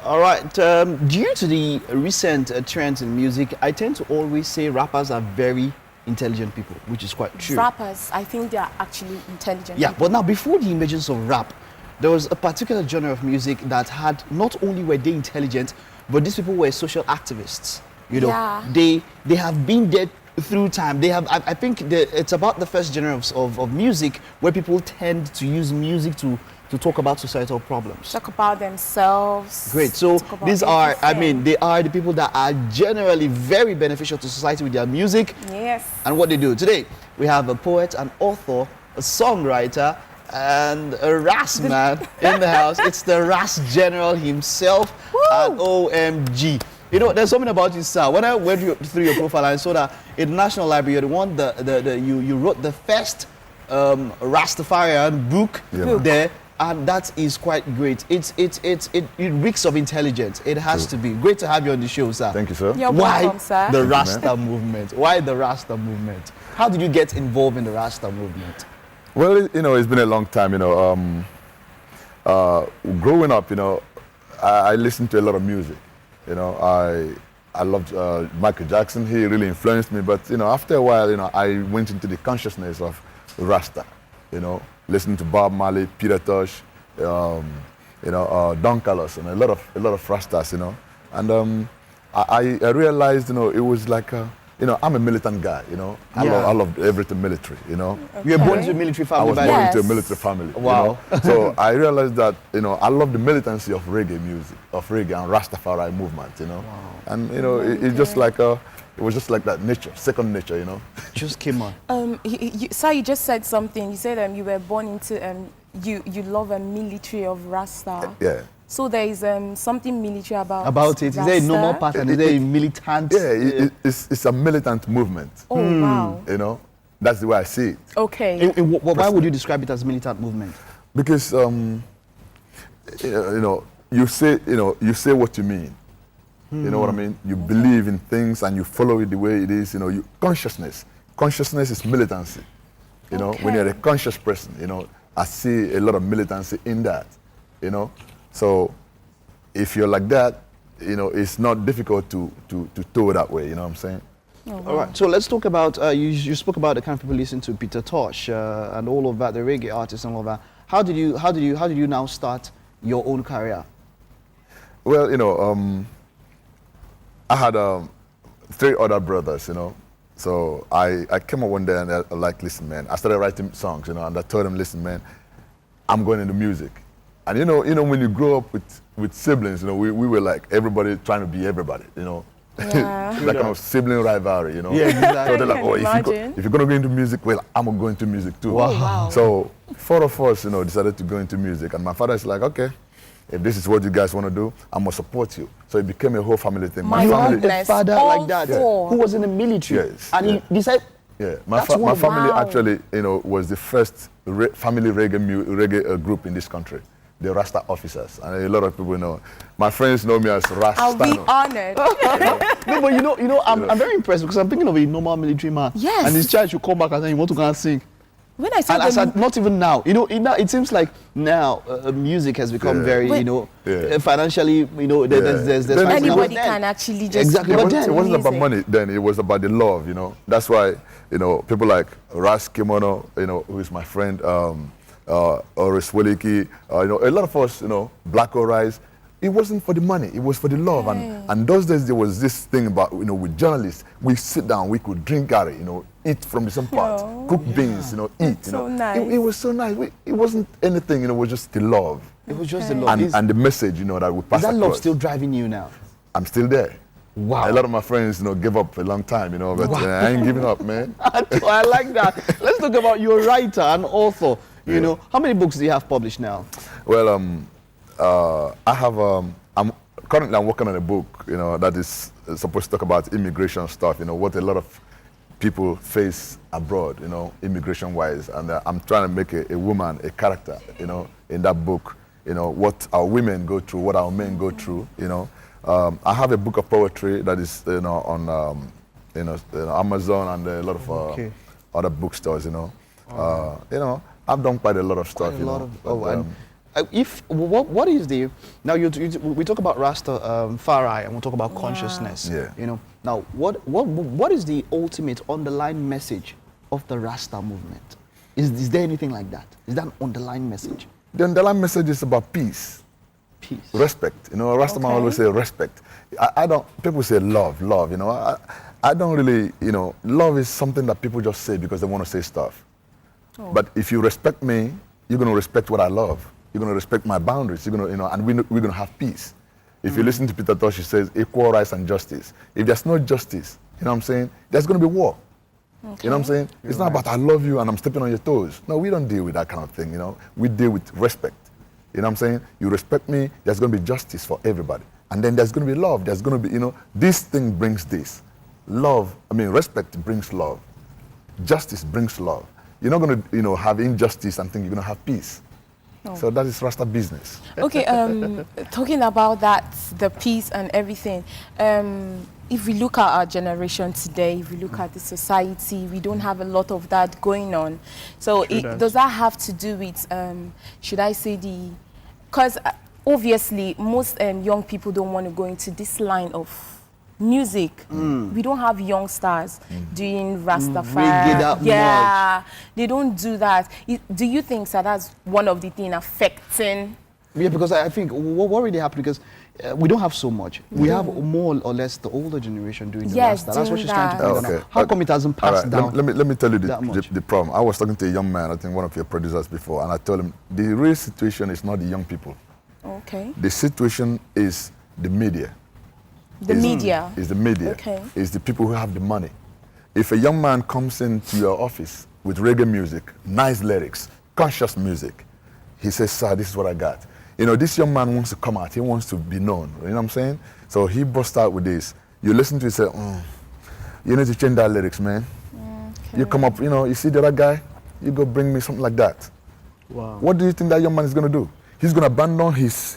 All right. Due to the recent trends in music, I tend to always say rappers are very intelligent people, which is quite true. Rappers, I think they are actually intelligent Yeah, people. but now before the emergence of rap, there was a particular genre of music that had not only were they intelligent, but these people were social activists. You know, Yeah. they have been there through time. They have. I think it's about the first genre of music where people tend to use music to talk about societal problems. Talk about themselves. Great. So talk about these are, I everything. mean, they are the people that are generally very beneficial to society with their music Yes. and what they do. Today, we have a poet, an author, a songwriter, and a RAS man in the house. It's the RAS General himself, and OMG. You know, there's something about you, sir. When I went through your profile, I saw that in the National Library, you're the one, you wrote the first Rastafarian book there. And that is quite great. It reeks of intelligence. It has to be. Great to have you on the show, sir. Thank you, sir. You're Why welcome, sir. the Rasta movement? Why the Rasta movement? How did you get involved in the Rasta movement? Well, you know, it's been a long time, you know. Growing up, you know, I listened to a lot of music. You know, I loved Michael Jackson. He really influenced me. But, you know, after a while, you know, I went into the consciousness of Rasta, you know, listening to Bob Marley, Peter Tosh, you know, Don Carlos, and a lot of Rastas, you know. And I realized, you know, it was like, you know, I'm a militant guy, you know. I love everything military, you know. Okay. You were born into a military family. I was born into a military family. Wow. You know? So I realized that, you know, I love the militancy of reggae music, of reggae and Rastafari movement, you know. Wow. And, you know, it's just like, it was just like that nature, second nature, you know. Just came on. Sir, you just said something. You said you were born into, you love a military of Rasta. Yeah. So there is something military about it. Is there a normal pattern? Is there a militant? Yeah, it's a militant movement. Oh, wow. You know, that's the way I see it. Okay. Why would you describe it as militant movement? Because, you know, you say what you mean. You know what I mean? You believe in things and you follow it the way it is. You know, consciousness is militancy. You know, when you're a conscious person, you know, I see a lot of militancy in that. You know, so if you're like that, you know, it's not difficult to tow that way. You know what I'm saying? Oh, wow. All right. So let's talk about you spoke about the kind of people listen to Peter Tosh and all of that, the reggae artists and all of that. How did you now start your own career? Well, you know, I had 3 other brothers, you know. So I came up one day and I like, listen, man, I started writing songs, you know, and I told them, listen, man, I'm going into music. And you know, when you grow up with siblings, you know, we were like everybody trying to be everybody, you know. Yeah. That kind of sibling rivalry, you know. Yeah, exactly. So they're like, oh, if you're going to go into music, well, I'm going to go into music too. Wow. Wow. So 4 of us, you know, decided to go into music. And my father is like, okay, if this is what you guys want to do, I'm going to support you. So it became a whole family thing. My family, goodness. Father All like that, four. who was in the military, Yes, and he decided. Yeah, my That's family wow. actually, you know, was the first family reggae group in this country, the Rasta officers, and a lot of people know. My friends know me as Rasta. I'll be honored. No, but you know, I'm very impressed because I'm thinking of a normal military man. Yes. And his child should come back and say, you want to go and sing. When I said And I said, not even now. You know, it seems like now music has become very, you know, financially, you know, there's anybody can actually just exactly. It But wasn't, then, it wasn't about money then, it was about the love, you know. That's why, you know, people like Ras Kimono, you know, who is my friend, Oris Weliki, you know, a lot of us, you know, Black Rise, it wasn't for the money, it was for the love. And those days there was this thing about, you know, with journalists, we sit down, we could drink curry, you know, eat from the same pot, cook beans, you know, eat. It's you know. so nice. It was so nice. It wasn't anything, you know, it was just the love. it was just the love. And the message, you know, that we Is passed that across. love still driving you now? I'm still there. Wow. A lot of my friends, you know, give up for a long time, you know, but I ain't giving up, man. I like that. Let's talk about you're a writer and author. You know, how many books do you have published now? Well, I have, I'm working on a book, you know, that is supposed to talk about immigration stuff, you know, what a lot of people face abroad, you know, immigration-wise. And I'm trying to make a woman a character, you know, in that book, you know, what our women go through, what our men go through, you know. I have a book of poetry that is, you know, on, Amazon and a lot of other bookstores, you know. You know, I've done quite a lot of stuff, you know. what is the now we talk about Rastafari and we'll talk about consciousness. Yeah. You know, now what is the ultimate underlying message of the Rasta movement? Is there anything like that? Is that an underlying message? The underlying message is about peace. Peace. Respect. You know, Rastaman always say respect. I don't, people say love, you know. I don't really, you know, love is something that people just say because they want to say stuff. Oh. But if you respect me, you're going to respect what I love. You're going to respect my boundaries. You're going to, you know, and we're going to have peace. If you listen to Peter Tosh, he says equal rights and justice. If there's no justice, you know what I'm saying, there's going to be war. Okay. You know what I'm saying? It's not about I love you and I'm stepping on your toes. No, we don't deal with that kind of thing, you know. We deal with respect. You know what I'm saying? You respect me, there's going to be justice for everybody. And then there's going to be love. There's going to be, you know, this thing brings this. Love, I mean, respect brings love. Justice brings love. You're not going to, you know, have injustice and think you're going to have peace. Oh. So that is Rasta business. Okay, talking about that, the peace and everything, if we look at our generation today, if we look at the society, we don't have a lot of that going on. So does that have to do with, should I say because obviously most young people don't want to go into this line of music. We don't have young stars doing Rastafari. Yeah, they don't do that. Do you think that that's one of the things affecting? Yeah, because I think what really happened, because we don't have so much. We have more or less the older generation doing the Rasta. That's what she's trying to figure out. How come it hasn't passed down? Let me tell you the problem. I was talking to a young man, I think one of your producers before, and I told him the real situation is not the young people. Okay. The situation is the media. The media? Is the media. Okay. Is the people who have the money. If a young man comes into your office with reggae music, nice lyrics, conscious music, he says, sir, this is what I got. You know, this young man wants to come out. He wants to be known. You know what I'm saying? So he busts out with this. You listen to it and say, you need to change that lyrics, man. Okay. You come up, you know, you see the other guy, you go bring me something like that. Wow. What do you think that young man is going to do? He's going to abandon his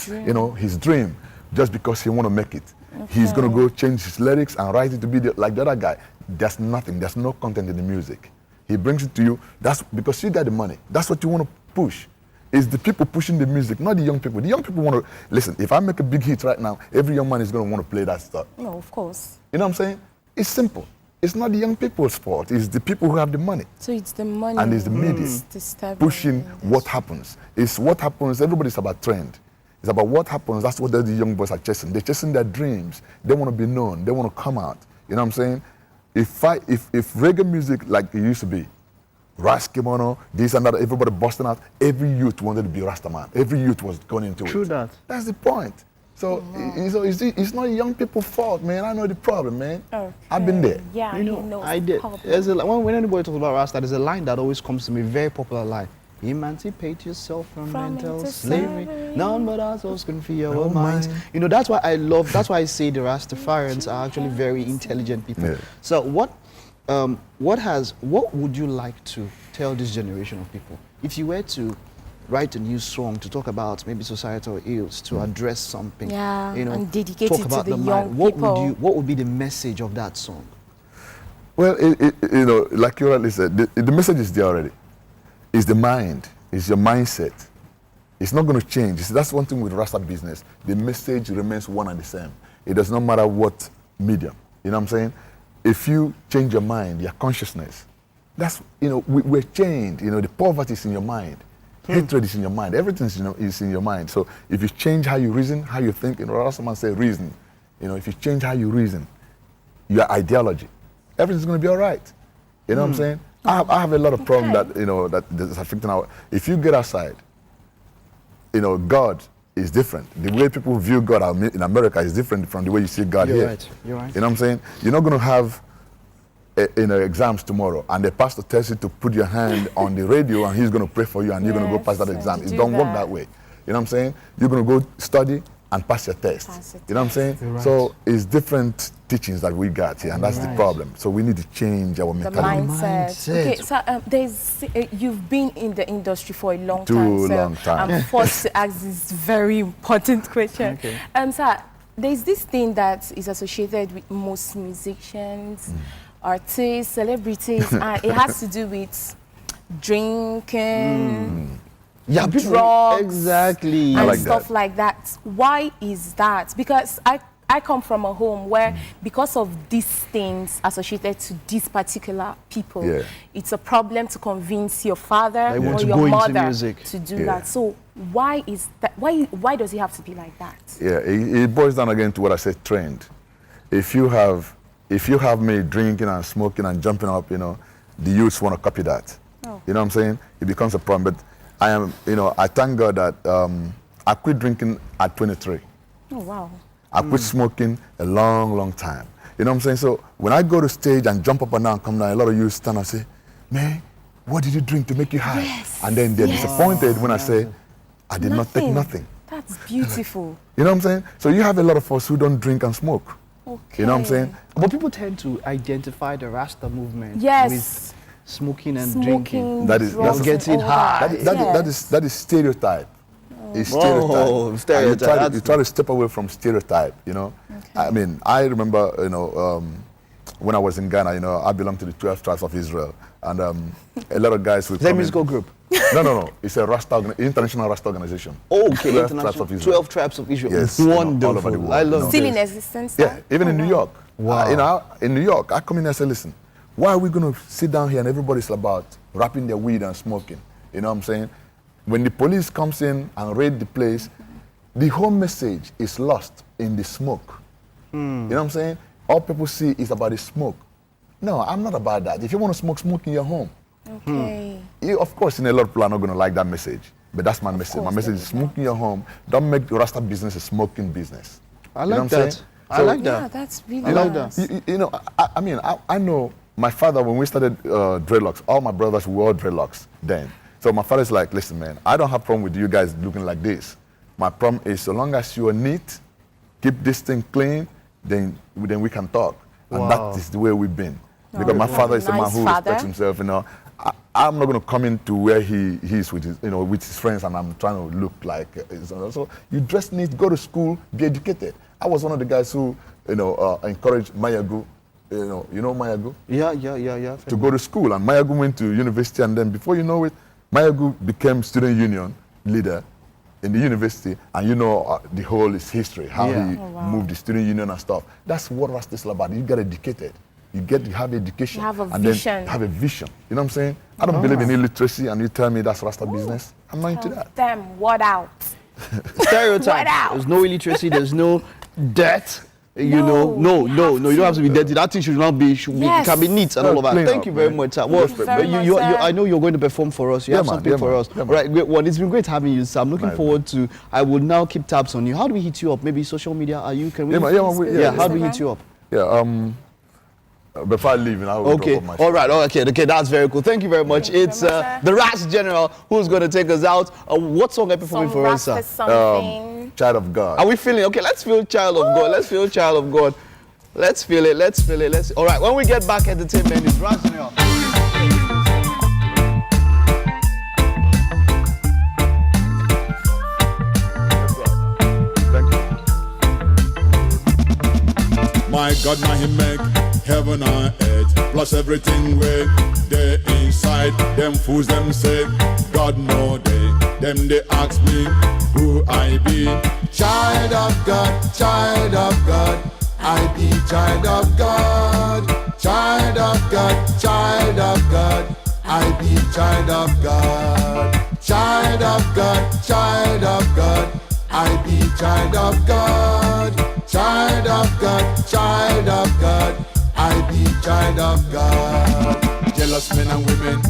you know, his dream just because he want to make it. Okay. He's going to go change his lyrics and write it to be like the other guy. There's nothing. There's no content in the music. He brings it to you. That's because you got the money. That's what you want to push. It's the people pushing the music, not the young people. The young people want to, listen, if I make a big hit right now, every young man is going to want to play that stuff. No, of course. You know what I'm saying? It's simple. It's not the young people's fault. It's the people who have the money. So it's the money. And it's the media pushing what happens. It's what happens. Everybody's about trend. It's about what happens. That's what the young boys are chasing. They're chasing their dreams. They want to be known. They want to come out. You know what I'm saying? If reggae music like it used to be, Ras Kimono, this and that, everybody busting out, every youth wanted to be Rastaman. Every youth was going into it. True that. That's the point. So it's not young people's fault, man. I know the problem, man. Okay. I've been there. Yeah, You know, I did. When anybody talks about Rasta, there's a line that always comes to me, very popular line. Emancipate yourself from mental slavery. None but ourselves can free our minds. You know, that's why I say the Rastafarians are actually very intelligent people. Yeah. So what would you like to tell this generation of people? If you were to write a new song to talk about maybe societal ills, to address something, you know, and dedicate talk it about to the the young mind, people. what would be the message of that song? Well, you know, like you already said, the message is there already. It's the mind. It's your mindset. It's not going to change. That's one thing with Rasta business. The message remains one and the same. It does not matter what medium. You know what I'm saying? If you change your mind, your consciousness, that's, you know, we're chained. You know, the poverty is in your mind. Hatred is in your mind. Everything is in your mind. So if you change how you reason, how you think, you know, someone say reason. You know, if you change how you reason, your ideology, everything's going to be all right. You know what I'm saying? I have a lot of problems that, you know, that is affecting our, if you get outside, you know, God is different. The way people view God in America is different from the way you see God here. Right. You're right. You know what I'm saying? You're not going to have exams tomorrow and the pastor tells you to put your hand on the radio and he's going to pray for you and you're going to go pass that exam. It don't work that way. You know what I'm saying? You're going to go study and pass your test. You know what I'm saying? Right. So it's different teachings that we got here, and that's the problem. So we need to change our The mentality. mindset. Okay, so you've been in the industry for a long time. Too long time. I'm forced to ask this very important question. Okay. Sir, there's this thing that is associated with most musicians, artists, celebrities, and it has to do with drinking, Yeah, people, drugs, exactly. and like stuff that. like that. Why is that? Because I come from a home where, because of these things associated to these particular people, Yeah. it's a problem to convince your father They want or to your go into mother music. to do Yeah. that. So why is that? Why does it have to be like that? Yeah, it boils down again to what I said, trend. If you have me drinking and smoking and jumping up, the youths want to copy that. Oh. You know what I'm saying? It becomes a problem. But I am, I thank God that I quit drinking at 23. Oh wow. I quit smoking a long, long time. You know what I'm saying? So when I go to stage and jump up and down, come down, a lot of you stand and say, man, what did you drink to make you high? Yes. And then they're disappointed when I say, I did not take nothing. That's beautiful. You know what I'm saying? So you have a lot of us who don't drink and smoke. Okay. You know what I'm saying? But people tend to identify the Rasta movement Yes. with smoking and Smoking, drinking. That is- drugs, that's- and Getting all high. Yes. That is stereotype. It's Oh, stereotype. stereotype. And you try to step away from stereotype, I mean, I remember, when I was in Ghana, I belong to the 12 tribes of Israel. And a lot of guys would Is that a come in- musical group? No. It's a international Rasta organization. Okay, 12 international. tribes of Israel. 12 tribes of Israel. Yes, Wonderful. all over the world, I love Still this. in existence? Yeah, sir? even in New York. Wow. In New York, I come in and say, listen, why are we going to sit down here and everybody's about wrapping their weed and smoking? You know what I'm saying? When the police comes in and raid the place, the whole message is lost in the smoke. You know what I'm saying? All people see is about the smoke. No, I'm not about that. If you want to smoke in your home. Okay. Of course, a lot of people are not going to like that message. But that's my message. My course message they is will smoke in your home. Don't make the Rasta business a smoking business. I You know like what I'm that. saying? I So- like Yeah, that. that's really I like nice. that. I mean, I know my father, when we started dreadlocks, all my brothers were all dreadlocks then. So my father's like, listen, man, I don't have problem with you guys looking like this. My problem is so long as you are neat, keep this thing clean, then we can talk. And Wow. that is the way we've been. Because my father is a man Nice who father. respects himself, I'm not going to come into where he is with his friends and I'm trying to look like. So you dress neat, go to school, be educated. I was one of the guys who, encouraged Mayagu, you know Mayagu, Yeah. to go to school. And Mayagu went to university, and then before you know it, Mayagu became student union leader in the university, and the whole his history, how Yeah. he moved the student union and stuff. That's what Rasta is about. You get educated. You have education. You have a and vision. Then have a vision. You know what I'm saying? I don't believe in illiteracy, and you tell me that's Rasta business. I'm not into that. Them, what out? Stereotype. What out? There's no illiteracy. There's no debt. No, You don't have to be dirty. That thing should not be. Yes. Can be neat and all of that. Clean Thank up, you very man. much, sir. Well, Thank you very much, you, sir. I know you're going to perform for us. You Yeah, have man. something Yeah, for man. us. Yeah, man. Right, great one. It's been great having you, sir. I'm looking Right, forward to. I will now keep tabs on you. How do we hit you up? Maybe social media. Are you? Can we? Yeah, man. Yeah. How do we hit Instagram? you up? Yeah. Before I leave, I will Okay, drop off my all right, okay, that's very cool. Thank you very much. Thank you It's very much, sir. the RAS General who's going to take us out. What song are you performing Some for us, sir? Rasta something. Child of God. Are we feeling? Okay, let's feel Child of God. Let's feel Child of God. Let's feel it. All right, when we get back, entertainment is RAS General. Thank you. My God, now He make heaven and earth, plus everything way they inside. Them fools them say, God know they. Them they ask me who I be. Child of God, I be child of God. Child of God, I be child of God. Child of God, I be child of God. Child of God, I be child of God. Jealous men and women,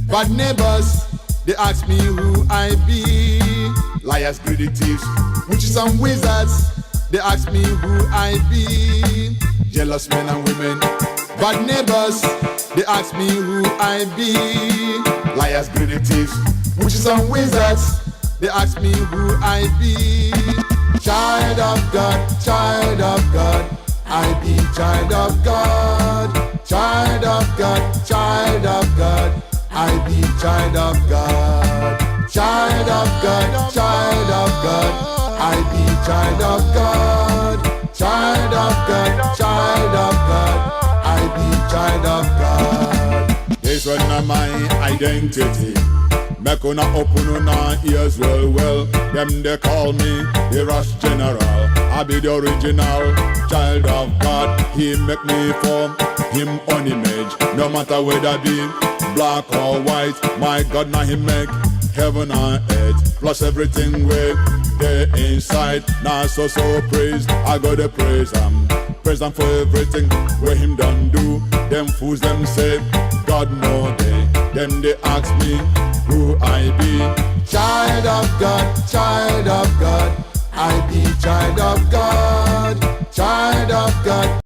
bad neighbors, they ask me who I be. Liars, greedy thieves, witches and wizards, they ask me who I be. Jealous men and women, bad neighbors, they ask me who I be. Liars, greedy thieves, witches and wizards, they ask me who I be. Child of God, I be child of God. Child of God, I be child of God. Child of God, I be child of God. Child of God, I be child of God. This one not my identity. Make una open una ears well. Them they call me the RAS General. I be the original child of God. He make me form him own image. No matter whether be black or white, my God now he make heaven and earth, plus everything where they inside. Now so praise, I gotta praise him for everything where him done do. Them fools them say God know they. Them they ask me who I be. Child of God, child of God, I be child of God, child of God.